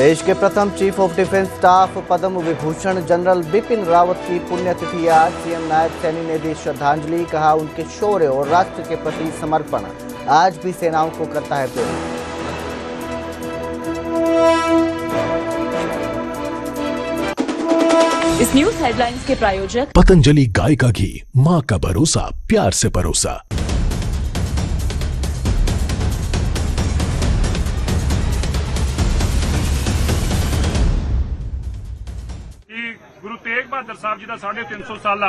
देश के प्रथम chief of defence staff Padma Vibhushan general Bipin Rawat की पुण्यतिथि आज। सीएम नायब सैनी ने दी श्रद्धांजलि, कहा उनके शौर्य और राष्ट्र के प्रति समर्पण आज भी सेनाओं को करता है प्रेरित। इस न्यूज हेडलाइंस के प्रायोजक पतंजलि गाय का घी, माँ का भरोसा, प्यार से परोसा। गुरु तेग बहादुर साहब जी का 350 साला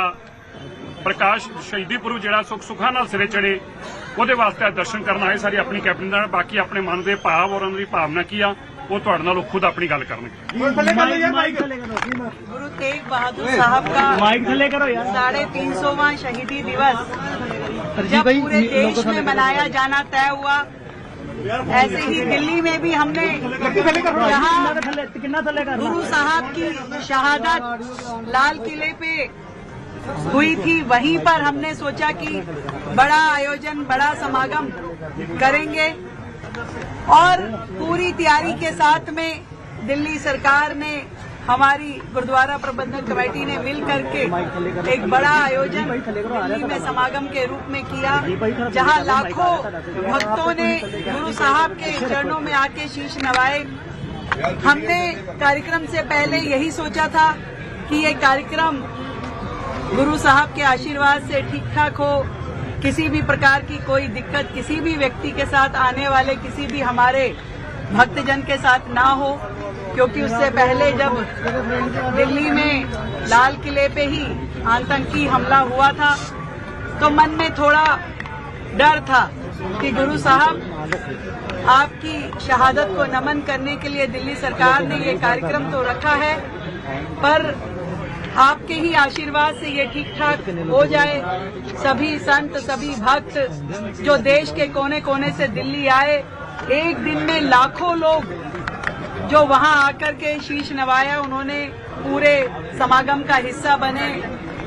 प्रकाश शहीदी पुरब जिहड़ा सुखा नाल सिरे चढ़े ਉਹਦੇ वास्ते दर्शन करना है। सारी अपनी कैप्टन का बाकी अपने मन के भाव और उन्होंनी भावना की आ वो तुहाडे नाल खुद अपनी गल करनगे। गुरु तेग बहादुर साहब का 350वां शहीदी दिवस जब पूरे देश में मनाया जाना तय हुआ, ऐसे ही दिल्ली में भी हमने जहां गुरु साहब की शहादत लाल किले पे हुई थी, वहीं पर हमने सोचा कि बड़ा आयोजन, बड़ा समागम करेंगे और पूरी तैयारी के साथ में दिल्ली सरकार ने, हमारी गुरुद्वारा प्रबंधन कमेटी ने मिल करके एक बड़ा आयोजन दिल्ली में समागम के रूप में किया, जहां लाखों भक्तों ने गुरु साहब के चरणों में आके शीश नवाए। हमने कार्यक्रम से पहले यही सोचा था कि ये कार्यक्रम गुरु साहब के आशीर्वाद से ठीक ठाक हो, किसी भी प्रकार की कोई दिक्कत किसी भी व्यक्ति के साथ आने वाले किसी भी हमारे भक्तजन के साथ ना हो, क्योंकि उससे पहले जब दिल्ली में लाल किले पे ही आतंकी हमला हुआ था तो मन में थोड़ा डर था कि गुरु साहब आपकी शहादत को नमन करने के लिए दिल्ली सरकार ने ये कार्यक्रम तो रखा है, पर आपके ही आशीर्वाद से ये ठीक ठाक हो जाए। सभी संत, सभी भक्त जो देश के कोने कोने से दिल्ली आए, एक दिन में लाखों लोग जो वहां आकर के शीश नवाया, उन्होंने पूरे समागम का हिस्सा बने।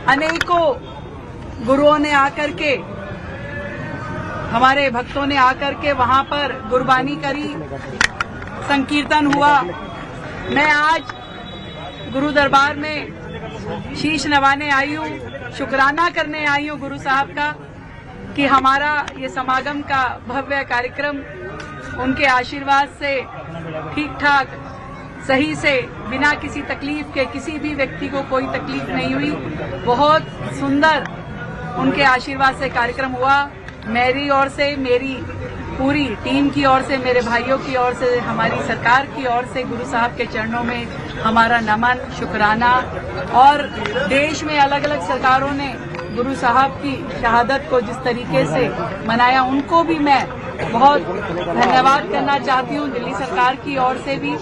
अनेकों गुरुओं ने आकर के, हमारे भक्तों ने आकर के वहां पर गुरबानी करी, संकीर्तन हुआ। मैं आज गुरु दरबार में शीश नवाने आई हूँ, शुक्राना करने आई हूँ गुरु साहब का कि हमारा ये समागम का भव्य कार्यक्रम उनके आशीर्वाद से ठीक ठाक सही से बिना किसी तकलीफ के, किसी भी व्यक्ति को कोई तकलीफ नहीं हुई, बहुत सुंदर उनके आशीर्वाद से कार्यक्रम हुआ। मेरी ओर से, मेरी पूरी टीम की ओर से, मेरे भाइयों की ओर से, हमारी सरकार की ओर से गुरु साहब के चरणों में हमारा नमन, शुक्राना। और देश में अलग अलग सरकारों ने गुरु साहब की शहादत को जिस तरीके से मनाया, उनको भी मैं बहुत धन्यवाद करना चाहती हूँ। दिल्ली सरकार की ओर से भी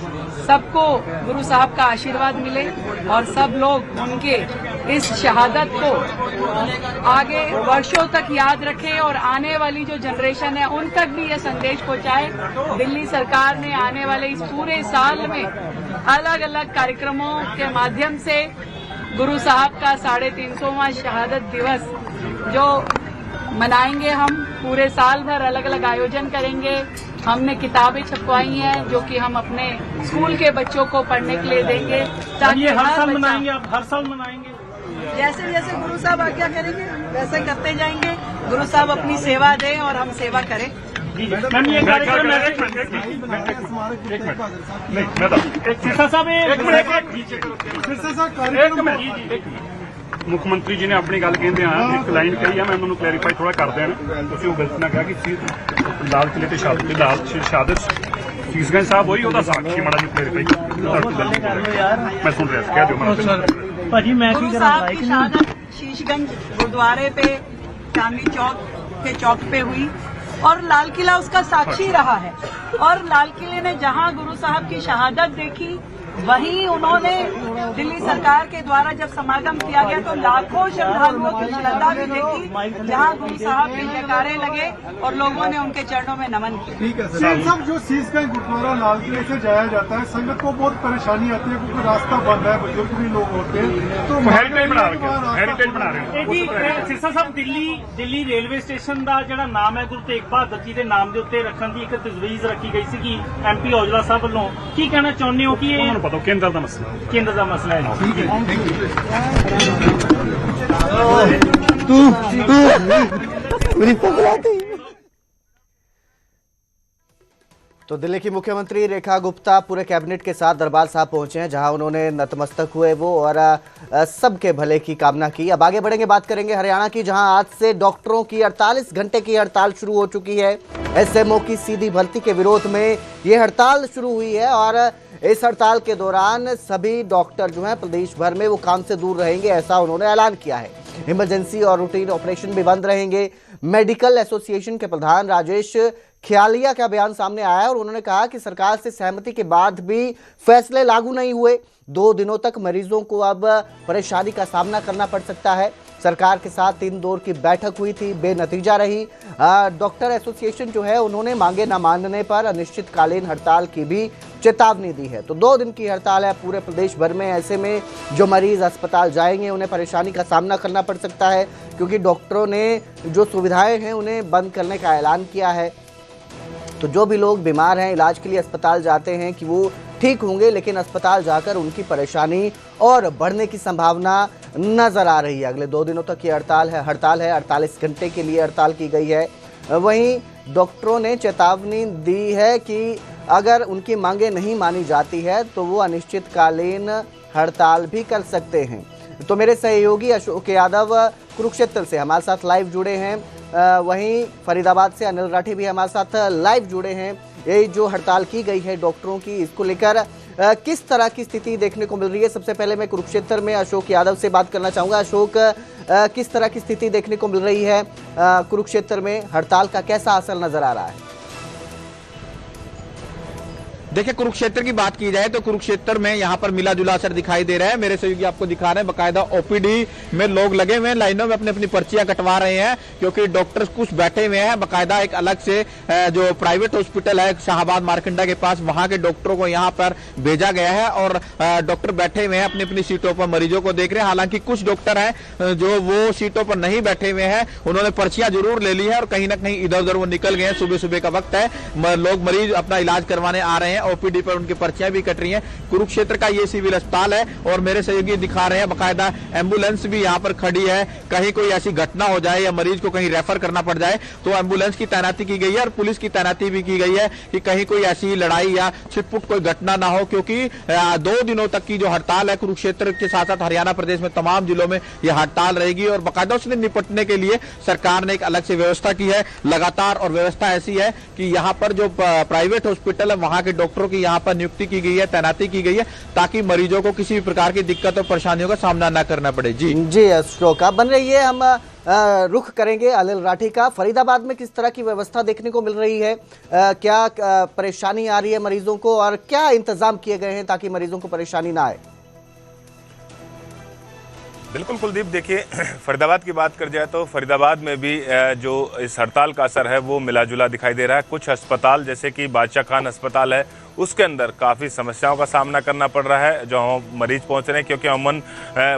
सबको गुरु साहब का आशीर्वाद मिले और सब लोग उनके इस शहादत को आगे वर्षों तक याद रखें और आने वाली जो जनरेशन है उन तक भी ये संदेश पहुंचाए। दिल्ली सरकार ने आने वाले इस पूरे साल में अलग अलग कार्यक्रमों के माध्यम से गुरु साहब का 350वां शहादत दिवस जो मनाएंगे, हम पूरे साल भर अलग अलग आयोजन करेंगे। हमने किताबें छपवाई हैं जो कि हम अपने स्कूल के बच्चों को पढ़ने के लिए देंगे, ताकि हर साल मनाएंगे। आप हर साल मनाएंगे? जैसे जैसे गुरु साहब आज्ञा करेंगे वैसे करते जाएंगे। गुरु साहब अपनी सेवा दें और हम सेवा करें। मुख्यमंत्री जी ने अपनी गल कहते हैं एक लाइन कही है, मैं उन्होंने क्लैरीफाई थोड़ा कर देना। तुसीं वो गलती ना कहा कि लाल किले ते शहादत शीशगंज साहब वही ਉਹਦਾ साक्षी माड़ा जी क्लैरीफाई मैं सुन रहा था। क्या जो भाजी मैं गुरु साहब की शहादत शीशगंज गुरुद्वारे पे चांदनी चौक के चौक पे हुई और लाल किला उसका साक्षी रहा है। और लाल किले ने जहां गुरु साहब की शहादत देखी, वहीं उन्होंने दिल्ली सरकार के द्वारा जब समागम किया गया तो लाखों श्रद्धालुओं की श्रद्धा भी देखी, जहां गुरु साहब के जयकारे लगे और लोगों ने उनके चरणों में नमन किया। ठीक है सर। सब जो शीशगंज गुरुद्वारा लाल किले से जाया जाता है, संगत को बहुत परेशानी आती है क्योंकि रास्ता बंद है, बुजुर्ग भी लोग होते हैं, तो हेरिटेज बना रहे हैं। सिरसा ਸਾਹਿਬ ਦਿੱਲੀ ਰੇਲਵੇ ਸਟੇਸ਼ਨ ਦਾ ਜਿਹੜਾ ਨਾਮ ਹੈ ਗੁਰੂ ਤੇਗ ਬਹਾਦਰ ਜੀ ਦੇ ਨਾਮ ਦੇ ਉੱਤੇ ਰੱਖਣ ਦੀ ਇੱਕ ਤਜਵੀਜ਼ ਰੱਖੀ ਗਈ ਸੀ ਕਿ ਐਮਪੀ ਔਜਲਾ ਸਾਹਿਬ ਵੱਲੋਂ ਕੀ ਕਹਿਣਾ ਚਾਹੁੰਦੇ ਹੋ ਕਿ ਇਹ ਤੁਹਾਨੂੰ ਪਤਾ ਕੇਂਦਰ ਦਾ ਮਸਲਾ ਹੈ। ठीक है, थैंक यू। तो दिल्ली की मुख्यमंत्री रेखा गुप्ता पूरे कैबिनेट के साथ दरबार साहब पहुंचे हैं, जहां उन्होंने नतमस्तक हुए वो और सबके भले की कामना की। अब आगे बढ़ेंगे, बात करेंगे हरियाणा की, जहां आज से डॉक्टरों की 48 घंटे की हड़ताल शुरू हो चुकी है। एसएमओ की सीधी भर्ती के विरोध में ये हड़ताल शुरू हुई है और इस हड़ताल के दौरान सभी डॉक्टर जो हैं प्रदेश भर में वो काम से दूर रहेंगे, ऐसा उन्होंने ऐलान किया है। इमरजेंसी और रूटीन ऑपरेशन भी बंद रहेंगे। मेडिकल एसोसिएशन के प्रधान राजेश ख्यालिया का बयान सामने आया है और उन्होंने कहा कि सरकार से सहमति के बाद भी फैसले लागू नहीं हुए। 2 दिनों तक मरीजों को अब परेशानी का सामना करना पड़ सकता है। सरकार के साथ 3 दौर की बैठक हुई थी, बेनतीजा रही। डॉक्टर एसोसिएशन जो है उन्होंने मांगे न मानने पर अनिश्चितकालीन हड़ताल की भी चेतावनी दी है। तो 2 दिन की हड़ताल है पूरे प्रदेश भर में। ऐसे में जो मरीज अस्पताल जाएंगे उन्हें परेशानी का सामना करना पड़ सकता है, क्योंकि डॉक्टरों ने जो सुविधाएं हैं उन्हें बंद करने का ऐलान किया है। तो जो भी लोग बीमार हैं, इलाज के लिए अस्पताल जाते हैं कि वो ठीक होंगे, लेकिन अस्पताल जाकर उनकी परेशानी और बढ़ने की संभावना नजर आ रही है। अगले 2 दिनों तक ये हड़ताल है 48 घंटे के लिए हड़ताल की गई है। वहीं डॉक्टरों ने चेतावनी दी है कि अगर उनकी मांगे नहीं मानी जाती है तो वो अनिश्चितकालीन हड़ताल भी कर सकते हैं। तो मेरे सहयोगी अशोक यादव कुरुक्षेत्र से हमारे साथ लाइव जुड़े हैं, वहीं फरीदाबाद से अनिल राठी भी हमारे साथ लाइव जुड़े हैं। ये जो हड़ताल की गई है डॉक्टरों की, इसको लेकर किस तरह की स्थिति देखने को मिल रही है? सबसे पहले मैं कुरुक्षेत्र में अशोक यादव से बात करना चाहूँगा। अशोक, किस तरह की स्थिति देखने को मिल रही है कुरुक्षेत्र में? हड़ताल का कैसा असर नजर आ रहा है? देखिए, कुरुक्षेत्र की बात की जाए तो कुरुक्षेत्र में यहाँ पर मिला जुला असर दिखाई दे रहा है। मेरे सहयोगी आपको दिखा रहे हैं, बकायदा ओपीडी में लोग लगे हुए हैं, लाइनों में अपनी अपनी पर्चियां कटवा रहे हैं, क्योंकि डॉक्टर्स कुछ बैठे हुए हैं। बकायदा एक अलग से जो प्राइवेट हॉस्पिटल है शाहबाद मारकंडा के पास, वहां के डॉक्टरों को यहाँ पर भेजा गया है और डॉक्टर बैठे हुए हैं, अपनी अपनी सीटों पर मरीजों को देख रहे हैं। हालांकि कुछ डॉक्टर हैं जो वो सीटों पर नहीं बैठे हुए हैं, उन्होंने पर्चियां जरूर ले ली है और कहीं ना कहीं इधर उधर वो निकल गए हैं। सुबह सुबह का वक्त है, लोग मरीज अपना इलाज करवाने आ रहे हैं, ओपीडी पर उनकी पर्चियां भी कट रही हैं। कुरुक्षेत्र का ये सिविल अस्पताल है और मेरे सहयोगी दिखा रहे हैं बकायदा एम्बुलेंस भी यहाँ पर खड़ी है। कहीं कोई ऐसी घटना हो जाए या मरीज को कहीं रेफर करना पड़ जाए तो एम्बुलेंस की तैनाती की गई है और पुलिस की तैनाती भी की गई है कि कहीं कोई ऐसी लड़ाई या छिटपुट कोई घटना ना हो, क्योंकि 2 दिनों तक की जो हड़ताल है कुरुक्षेत्र के साथ साथ हरियाणा प्रदेश में तमाम जिलों में यह हड़ताल रहेगी और बकायदा उससे निपटने के लिए सरकार ने एक अलग से व्यवस्था की है लगातार। और व्यवस्था ऐसी है कि यहाँ पर जो प्राइवेट हॉस्पिटल है वहां के डॉक्टरों की यहाँ पर नियुक्ति की गई है, तैनाती की गई है, ताकि मरीजों को किसी भी प्रकार की दिक्कत और परेशानियों का सामना न करना पड़े। जी अशोक, बन रही है। हम रुख करेंगे अनिल राठी का। फरीदाबाद में किस तरह की व्यवस्था देखने को मिल रही है? क्या परेशानी आ रही है मरीजों को और क्या इंतजाम किए गए हैं ताकि मरीजों को परेशानी ना आए? बिल्कुल कुलदीप, देखिए फरीदाबाद की बात कर जाए तो फरीदाबाद में भी जो इस हड़ताल का असर है वो मिला जुला दिखाई दे रहा है। कुछ अस्पताल जैसे कि बादशाह खान अस्पताल है उसके अंदर काफ़ी समस्याओं का सामना करना पड़ रहा है जो मरीज पहुंच रहे हैं, क्योंकि अमूमन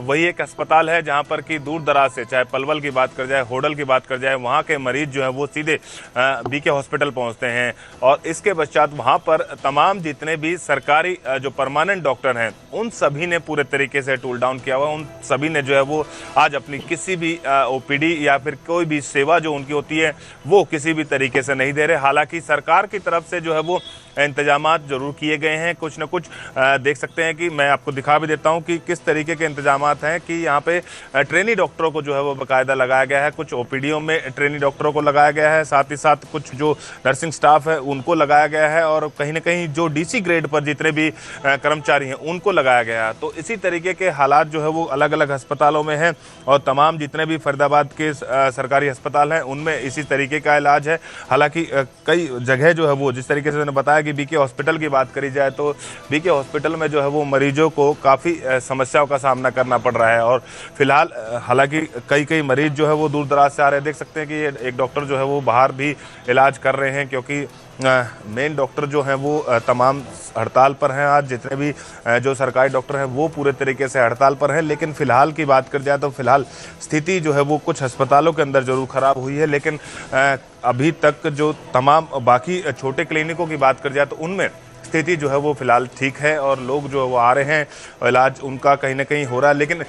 वही एक अस्पताल है जहां पर कि दूर दराज से, चाहे पलवल की बात कर जाए, होडल की बात कर जाए, वहां के मरीज जो है वो सीधे बीके हॉस्पिटल पहुंचते हैं। और इसके पश्चात वहां पर तमाम जितने भी सरकारी जो परमानेंट डॉक्टर हैं उन सभी ने पूरे तरीके से टूल डाउन किया हुआ। उन सभी ने जो है वो आज अपनी किसी भी ओपीडी या फिर कोई भी सेवा जो उनकी होती है वो किसी भी तरीके से नहीं दे रहे। हालांकि सरकार की तरफ से जो है वो इंतजामात जरूर किए गए हैं, कुछ न कुछ देख सकते हैं कि मैं आपको दिखा भी देता हूं कि किस तरीके के इंतजामात हैं कि यहाँ पे ट्रेनी डॉक्टरों को जो है वो बाकायदा लगाया गया है। कुछ ओपीडीओ में ट्रेनी डॉक्टरों को लगाया गया है, साथ ही साथ कुछ जो नर्सिंग स्टाफ है उनको लगाया गया है और कहीं ना कहीं जो डीसी ग्रेड पर जितने भी कर्मचारी हैं उनको लगाया गया है। तो इसी तरीके के हालात जो है वो अलग अलग अस्पताल अस्पतालों में है और तमाम जितने भी फरीदाबाद के सरकारी अस्पताल हैं उनमें इसी तरीके का इलाज है। हालांकि कई जगह जो है वो, जिस तरीके से मैंने बताया कि बीके हॉस्पिटल की बात करी जाए तो बीके हॉस्पिटल में जो है वो मरीजों को काफ़ी समस्याओं का सामना करना पड़ रहा है। और फिलहाल हालांकि कई मरीज जो है वो दूर दराज से आ रहे हैं। देख सकते हैं कि एक डॉक्टर जो है वो बाहर भी इलाज कर रहे हैं, क्योंकि मेन डॉक्टर जो हैं वो तमाम हड़ताल पर हैं। आज जितने भी जो सरकारी डॉक्टर हैं वो पूरे तरीके से हड़ताल पर हैं। लेकिन फ़िलहाल की बात कर जाए तो फ़िलहाल स्थिति जो है वो कुछ अस्पतालों के अंदर ज़रूर ख़राब हुई है, लेकिन अभी तक जो तमाम बाकी छोटे क्लिनिकों की बात कर जाए तो उनमें स्थिति जो है वो फिलहाल ठीक है और लोग जो है वो आ रहे हैं, इलाज उनका कहीं ना कहीं हो रहा है। लेकिन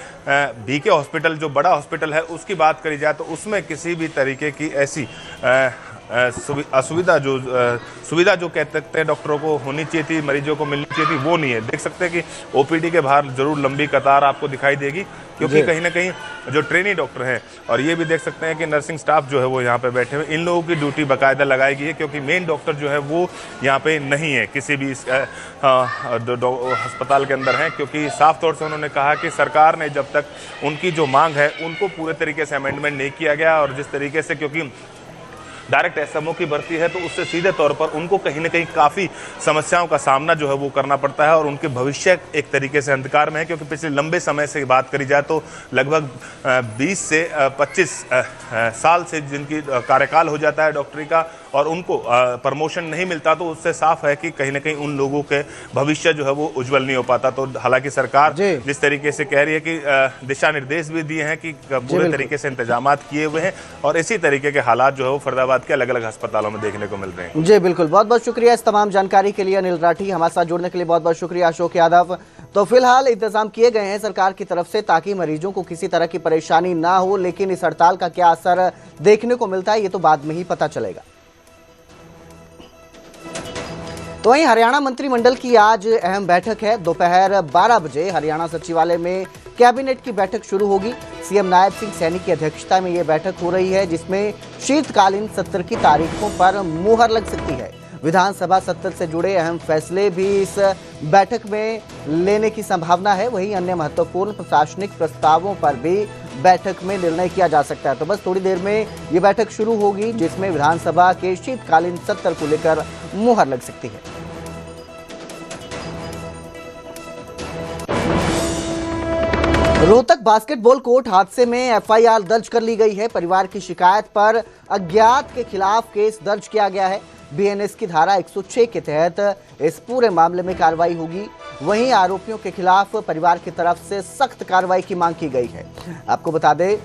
बीके हॉस्पिटल जो बड़ा हॉस्पिटल है उसकी बात करी जाए तो उसमें किसी भी तरीके की ऐसी सुविधा जो कह सकते हैं डॉक्टरों को होनी चाहिए थी, मरीजों को मिलनी चाहिए थी, वो नहीं है। देख सकते हैं कि ओपीडी के बाहर जरूर लंबी कतार आपको दिखाई देगी, क्योंकि कहीं ना कहीं जो ट्रेनी डॉक्टर हैं, और ये भी देख सकते हैं कि नर्सिंग स्टाफ जो है वो यहाँ पे बैठे हुए, इन लोगों की ड्यूटी बाकायदा लगाई गई है, क्योंकि मेन डॉक्टर जो है वो यहाँ पे नहीं है किसी भी अस्पताल के अंदर हैं। क्योंकि साफ तौर से उन्होंने कहा कि सरकार ने जब तक उनकी जो मांग है उनको पूरे तरीके से अमेंडमेंट नहीं किया गया, और जिस तरीके से क्योंकि डायरेक्ट एसएमओ की भर्ती है तो उससे सीधे तौर पर उनको कहीं ना कहीं काफ़ी समस्याओं का सामना जो है वो करना पड़ता है, और उनके भविष्य एक तरीके से अंधकार में है। क्योंकि पिछले लंबे समय से बात करी जाए तो लगभग 20 से 25 साल से जिनकी कार्यकाल हो जाता है डॉक्टरी का और उनको प्रमोशन नहीं मिलता, तो उससे साफ है कि कहीं ना कहीं उन लोगों के भविष्य जो है वो उज्जवल नहीं हो पाता। तो हालांकि सरकार जिस तरीके से कह रही है कि दिशा निर्देश भी दिए हैं कि पूरे तरीके से इंतजाम किए हुए हैं, और इसी तरीके के हालात जो है वो फरीदाबाद के अलग अलग अस्पतालों में देखने को मिल रहे हैं। जी बिल्कुल, बहुत बहुत शुक्रिया इस तमाम जानकारी के लिए अनिल राठी। हमारे साथ जुड़ने के लिए बहुत बहुत शुक्रिया अशोक यादव। तो फिलहाल इंतजाम किए गए हैं सरकार की तरफ से ताकि मरीजों को किसी तरह की परेशानी ना हो, लेकिन इस हड़ताल का क्या असर देखने को मिलता है ये तो बाद में ही पता चलेगा। तो वहीं हरियाणा मंत्रिमंडल की आज अहम बैठक है। दोपहर 12 बजे हरियाणा सचिवालय में कैबिनेट की बैठक शुरू होगी। सीएम नायब सिंह सैनी की अध्यक्षता में यह बैठक हो रही है, जिसमें शीतकालीन सत्र की तारीखों पर मुहर लग सकती है। विधानसभा सत्र से जुड़े अहम फैसले भी इस बैठक में लेने की संभावना है। वहीं अन्य महत्वपूर्ण प्रशासनिक प्रस्तावों पर भी बैठक में निर्णय किया जा सकता है। तो बस थोड़ी देर में ये बैठक शुरू होगी, जिसमें विधानसभा के शीतकालीन सत्र को लेकर मुहर लग सकती है। रोहतक बास्केटबॉल कोर्ट हादसे में एफआईआर दर्ज कर ली गई है। परिवार की शिकायत पर अज्ञात के खिलाफ केस दर्ज किया गया है। बीएनएस की धारा 106 के तहत इस पूरे मामले में कार्रवाई होगी। वहीं आरोपियों के खिलाफ परिवार की तरफ से सख्त कार्रवाई की मांग की गई है। आपको बता दें,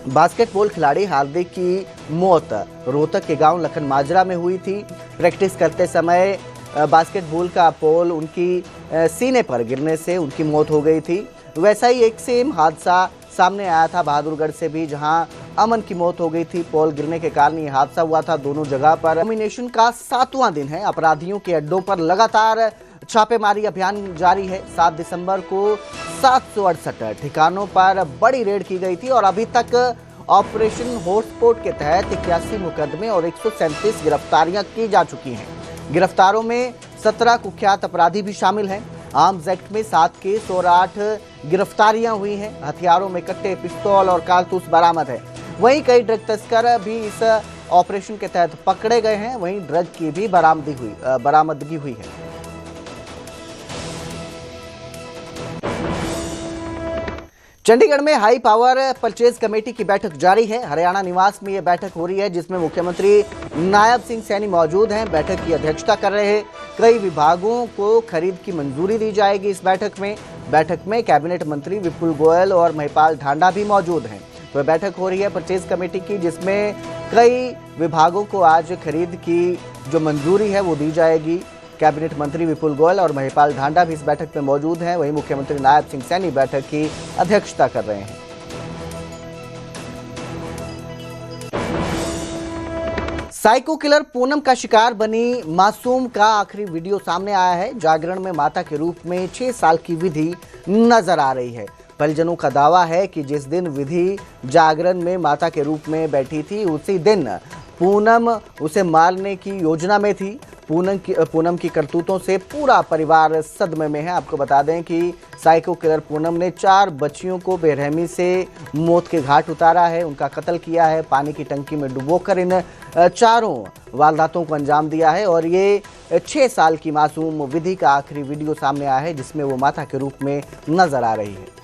बास्केटबॉल खिलाड़ी हार्दिक की मौत रोहतक के गांव लखन माजरा में हुई थी। प्रैक्टिस करते समय बास्केटबॉल का पोल उनकी सीने पर गिरने से उनकी मौत हो गई थी। वैसा ही एक सेम हादसा सामने आया था बहादुरगढ़ से भी, जहां अमन की मौत हो गई थी। पोल गिरने के कारण ये हादसा हुआ था। दोनों जगह पर नॉमिनेशन का 7वां दिन है। अपराधियों के अड्डों पर लगातार छापेमारी अभियान जारी है। 7 दिसंबर को 768 ठिकानों पर बड़ी रेड की गई थी और अभी तक ऑपरेशन हॉटस्पॉट के तहत 81 मुकदमे और 137 गिरफ्तारियां की जा चुकी हैं। गिरफ्तारों में 17 कुख्यात अपराधी भी शामिल हैं। आर्म्स एक्ट में 7 केस और 8 गिरफ्तारियां हुई हैं। हथियारों में कट्टे, पिस्तौल और कारतूस बरामद है। वहीं कई ड्रग तस्कर भी इस ऑपरेशन के तहत पकड़े गए हैं। वहीं ड्रग की भी बरामदगी हुई है। चंडीगढ़ में हाई पावर परचेज कमेटी की बैठक जारी है। हरियाणा निवास में यह बैठक हो रही है, जिसमें मुख्यमंत्री नायब सिंह सैनी मौजूद हैं। बैठक की अध्यक्षता कर रहे हैं। कई विभागों को खरीद की मंजूरी दी जाएगी इस बैठक में कैबिनेट मंत्री विपुल गोयल और महिपाल ढांडा भी मौजूद हैं। तो बैठक हो रही है परचेज कमेटी की, जिसमें कई विभागों को आज खरीद की जो मंजूरी है वो दी जाएगी। कैबिनेट मंत्री विपुल गोयल और महिपाल ढांडा भी इस बैठक में मौजूद हैं। वहीं मुख्यमंत्री नायब सिंह सैनी बैठक की अध्यक्षता कर रहे हैं। साइको किलर पूनम का शिकार बनी मासूम का आखिरी वीडियो सामने आया है। जागरण में माता के रूप में 6 साल की विधि नजर आ रही है। परिजनों का दावा है कि जिस दिन विधि जागरण में माता के रूप में बैठी थी, उसी दिन पूनम उसे मारने की योजना में थी। पूनम की करतूतों से पूरा परिवार सदमे में है। आपको बता दें कि साइको किलर पूनम ने 4 बच्चियों को बेरहमी से मौत के घाट उतारा है, उनका कत्ल किया है, पानी की टंकी में डुबोकर इन चारों वारदातों को अंजाम दिया है। और ये 6 साल की मासूम विधि का आखिरी वीडियो सामने आया है जिसमें वो माता के रूप में नजर आ रही है।